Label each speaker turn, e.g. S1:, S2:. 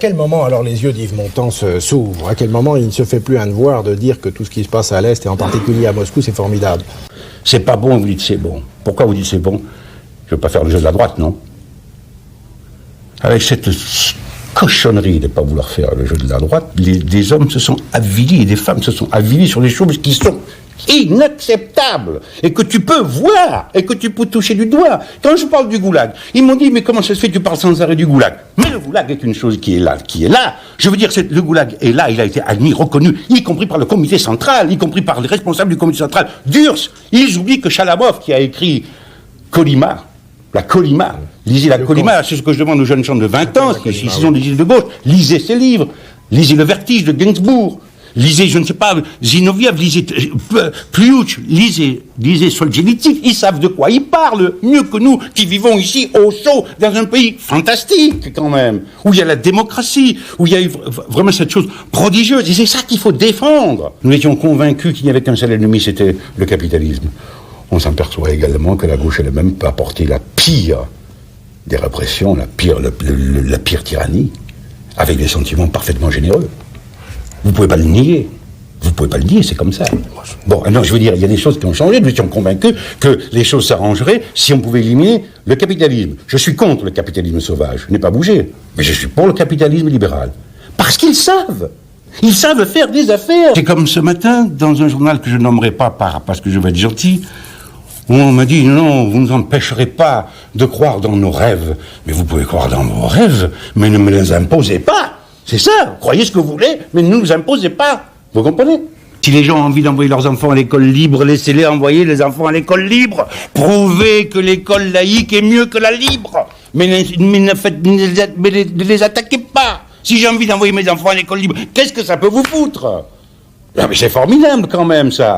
S1: À quel moment alors les yeux d'Yves Montand s'ouvrent? À quel moment il ne se fait plus un devoir de dire que tout ce qui se passe à l'Est et en particulier à Moscou c'est formidable?
S2: C'est pas bon, vous dites c'est bon. Pourquoi vous dites c'est bon? Je veux pas faire le jeu de la droite, non? Avec cette cochonnerie de ne pas vouloir faire le jeu de la droite, des hommes se sont avilis et des femmes se sont avilis sur des choses qui sont inacceptables et que tu peux voir et que tu peux toucher du doigt. Quand je parle du goulag, ils m'ont dit mais comment ça se fait que tu parles sans arrêt du goulag? Mais le goulag est une chose qui est là, Je veux dire, le goulag est là, il a été admis, reconnu, y compris par le comité central, y compris par les responsables du comité central d'URSS. Ils oublient que Chalamov, qui a écrit Colima, la Colima, lisez la Colima, c'est ce que je demande aux jeunes gens de 20 ans, qui sont des idées de gauche, lisez ces livres, lisez Le Vertige de Gainsbourg, lisez, je ne sais pas, Zinoviev, lisez Pliouch, lisez Solzhenitsyn, ils savent de quoi ils parlent, mieux que nous, qui vivons ici au chaud, dans un pays fantastique quand même, où il y a la démocratie, où il y a vraiment cette chose prodigieuse, et c'est ça qu'il faut défendre. Nous étions convaincus qu'il n'y avait qu'un seul ennemi, c'était le capitalisme. On s'aperçoit également que la gauche elle-même peut apporter la pire des répressions, la pire tyrannie, avec des sentiments parfaitement généreux. Vous ne pouvez pas le nier. Vous ne pouvez pas le nier, c'est comme ça. Bon, non, je veux dire, il y a des choses qui ont changé. Nous étions convaincus que les choses s'arrangeraient si on pouvait éliminer le capitalisme. Je suis contre le capitalisme sauvage. Je n'ai pas bougé. Mais je suis pour le capitalisme libéral. Parce qu'ils savent. Ils savent faire des affaires. C'est comme ce matin, dans un journal que je nommerai pas parce que je vais être gentil, où on m'a dit, non, vous ne nous empêcherez pas de croire dans nos rêves. Mais vous pouvez croire dans vos rêves, mais ne me les imposez pas. C'est ça, croyez ce que vous voulez, mais ne nous imposez pas. Vous comprenez? Si les gens ont envie d'envoyer leurs enfants à l'école libre, laissez-les envoyer les enfants à l'école libre. Prouvez que l'école laïque est mieux que la libre. Mais ne les attaquez pas. Si j'ai envie d'envoyer mes enfants à l'école libre, qu'est-ce que ça peut vous foutre? Ah, mais c'est formidable quand même, ça.